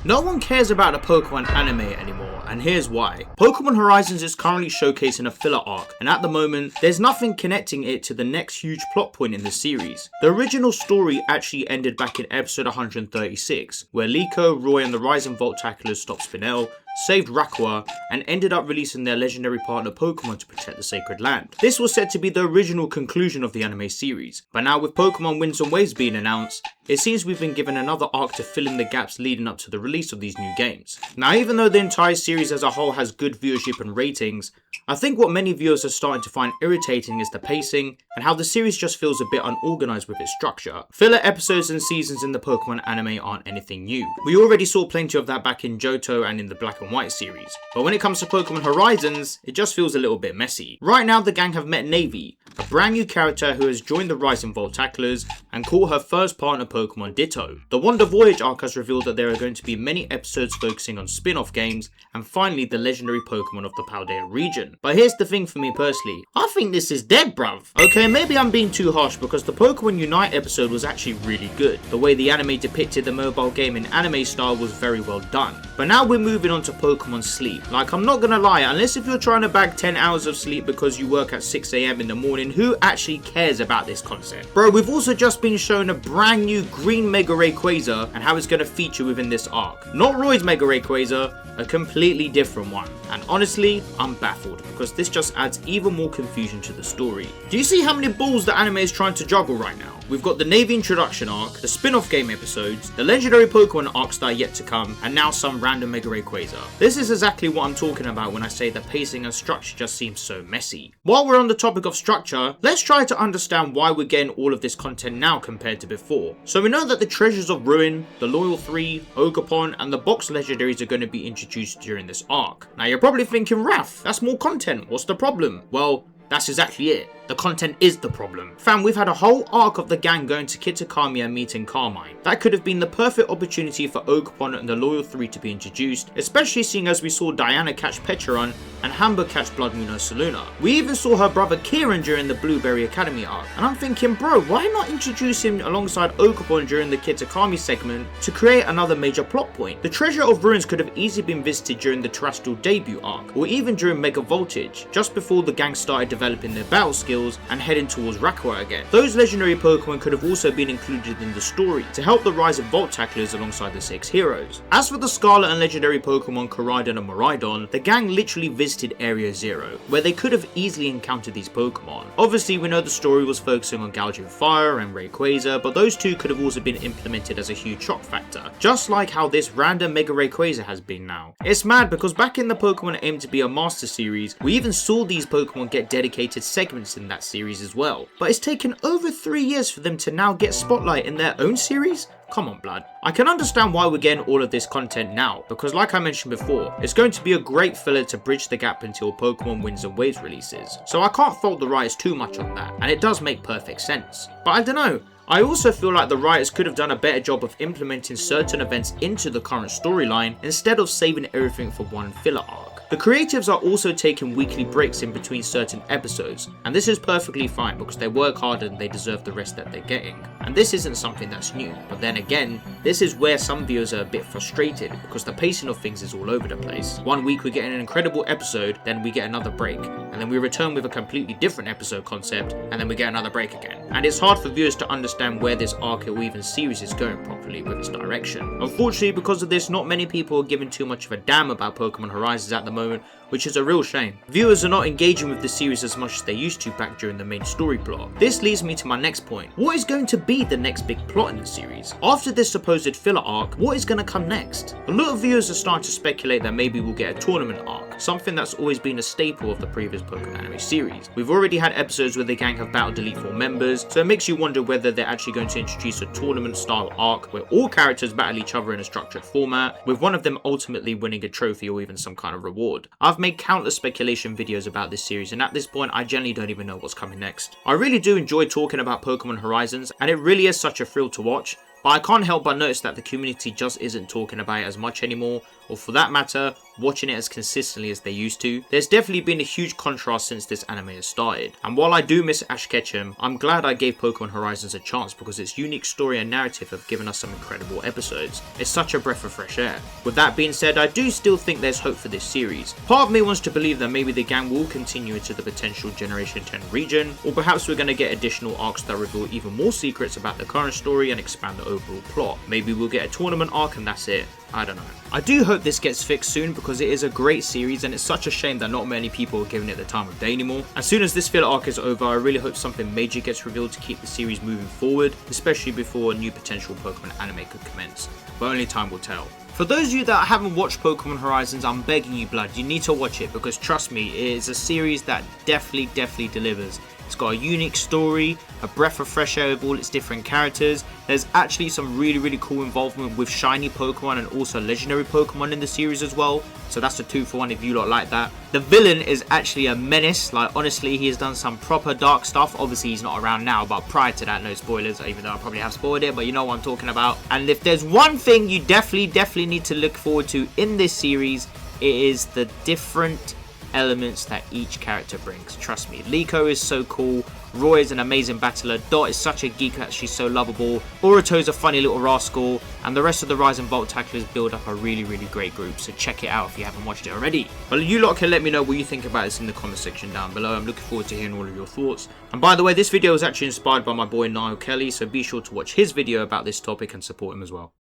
No one cares about the Pokemon anime anymore, and here's why. Pokemon Horizons is currently showcasing a filler arc, and at the moment, there's nothing connecting it to the next huge plot point in the series. The original story actually ended back in episode 136, where Liko, Roy and the Rising Volt tacklers stopped Spinel, saved Rayquaza, and ended up releasing their legendary partner Pokemon to protect the sacred land. This was said to be the original conclusion of the anime series, but now with Pokemon Winds and Waves being announced, it seems we've been given another arc to fill in the gaps leading up to the release of these new games. Now, even though the entire series as a whole has good viewership and ratings, I think what many viewers are starting to find irritating is the pacing and how the series just feels a bit unorganized with its structure. Filler episodes and seasons in the Pokemon anime aren't anything new. We already saw plenty of that back in Johto and in the Black and White series, but when it comes to Pokemon Horizons, it just feels a little bit messy. Right now, the gang have met Navy, a brand new character who has joined the Rising Volt tacklers and caught her first partner Pokemon Ditto. The Wonder Voyage arc has revealed that there are going to be many episodes focusing on spin-off games, and finally the legendary Pokemon of the Paldea region. But here's the thing for me personally, I think this is dead, bruv. Okay, maybe I'm being too harsh because the Pokemon Unite episode was actually really good. The way the anime depicted the mobile game in anime style was very well done. But now we're moving on to Pokemon Sleep. Like, I'm not gonna lie, unless if you're trying to bag 10 hours of sleep because you work at 6 AM in the morning, who actually cares about this concept? Bro, we've also just been shown a brand new green Mega Rayquaza and how it's gonna feature within this arc. Not Roy's Mega Rayquaza, a completely different one. And honestly, I'm baffled because this just adds even more confusion to the story. Do you see how many balls the anime is trying to juggle right now? We've got the Navy introduction arc, the spin-off game episodes, the legendary Pokemon arcs that are yet to come, and now some random Mega Rayquaza. This is exactly what I'm talking about when I say the pacing and structure just seems so messy. While we're on the topic of structure, let's try to understand why we're getting all of this content now compared to before. So we know that the Treasures of Ruin, the Loyal 3, Ogerpon, and the box legendaries are going to be introduced during this arc. Now you're probably thinking, Raph, that's more content, what's the problem? Well, that's exactly it. The content is the problem. Fam, we've had a whole arc of the gang going to Kitakami and meeting Carmine. That could have been the perfect opportunity for Ogerpon and the Loyal 3 to be introduced, especially seeing as we saw Diana catch Pecharunt and Hamber catch Bloodmoon Ursaluna. We even saw her brother Kieran during the Blueberry Academy arc, and I'm thinking, bro, why not introduce him alongside Ogerpon during the Kitakami segment to create another major plot point? The Treasure of Ruins could have easily been visited during the Terrestrial debut arc, or even during Mega Voltage, just before the gang started developing their battle skills and heading towards Rayquaza again. Those legendary Pokemon could have also been included in the story to help the rise of Volt tacklers alongside the 6 heroes. As for the Scarlet and legendary Pokemon Koraidon and Miraidon, the gang literally visited Area 0, where they could have easily encountered these Pokemon. Obviously, we know the story was focusing on Gouging Fire and Rayquaza, but those two could have also been implemented as a huge shock factor, just like how this random Mega Rayquaza has been now. It's mad because back in the Pokemon aimed to be a Master series, we even saw these Pokemon get dedicated segments in that series as well. But it's taken over 3 years for them to now get spotlight in their own series? Come on, blood. I can understand why we're getting all of this content now, because like I mentioned before, it's going to be a great filler to bridge the gap until Pokemon Winds and Waves releases. So I can't fault the writers too much on that, and it does make perfect sense. But I don't know. I also feel like the writers could have done a better job of implementing certain events into the current storyline instead of saving everything for one filler arc. The creatives are also taking weekly breaks in between certain episodes, and this is perfectly fine because they work hard and they deserve the rest that they're getting. And this isn't something that's new, but then again, this is where some viewers are a bit frustrated because the pacing of things is all over the place. One week we get an incredible episode, then we get another break, and then we return with a completely different episode concept, and then we get another break again. And it's hard for viewers to understand where this arc or even series is going properly with its direction. Unfortunately, because of this, not many people are giving too much of a damn about Pokemon Horizons at the moment, which is a real shame. Viewers are not engaging with the series as much as they used to back during the main story plot. This leads me to my next point. What is going to be the next big plot in the series? After this supposed filler arc, what is going to come next? A lot of viewers are starting to speculate that maybe we'll get a tournament arc, something that's always been a staple of the previous Pokemon anime series. We've already had episodes where the gang have battled Elite Four members, so it makes you wonder whether they're actually going to introduce a tournament style arc where all characters battle each other in a structured format, with one of them ultimately winning a trophy or even some kind of reward. I've made countless speculation videos about this series, and at this point I generally don't even know what's coming next. I really do enjoy talking about Pokemon Horizons, and it really is such a thrill to watch, but I can't help but notice that the community just isn't talking about it as much anymore, or for that matter, watching it as consistently as they used to. There's definitely been a huge contrast since this anime has started. And while I do miss Ash Ketchum, I'm glad I gave Pokémon Horizons a chance because its unique story and narrative have given us some incredible episodes. It's such a breath of fresh air. With that being said, I do still think there's hope for this series. Part of me wants to believe that maybe the gang will continue into the potential Generation 10 region, or perhaps we're going to get additional arcs that reveal even more secrets about the current story and expand the overall plot. Maybe we'll get a tournament arc and that's it. I don't know. I do hope this gets fixed soon because it is a great series and it's such a shame that not many people are giving it the time of day anymore. As soon as this filler arc is over, I really hope something major gets revealed to keep the series moving forward, especially before a new potential Pokemon anime could commence. But only time will tell. For those of you that haven't watched Pokemon Horizons, I'm begging you blood, you need to watch it because trust me, it is a series that definitely delivers. It's got a unique story, a breath of fresh air with all its different characters. There's actually some really cool involvement with shiny Pokemon and also legendary Pokemon in the series as well. So that's a 2-for-1 if you lot like that. The villain is actually a menace. Like honestly, he has done some proper dark stuff. Obviously he's not around now, but prior to that, no spoilers, even though I probably have spoiled it, but you know what I'm talking about. And if there's one thing you definitely need to look forward to in this series, it is the different elements that each character brings. Trust me, Liko is so cool, Roy is an amazing battler, Dot is such a geek that she's so lovable, Uruto's a funny little rascal, and the rest of the Rise and Volt tacklers build up a really great group, so check it out if you haven't watched it already. Well, you lot can let me know what you think about this in the comment section down below. I'm looking forward to hearing all of your thoughts. And by the way, this video was actually inspired by my boy Niall Kelly, so be sure to watch his video about this topic and support him as well.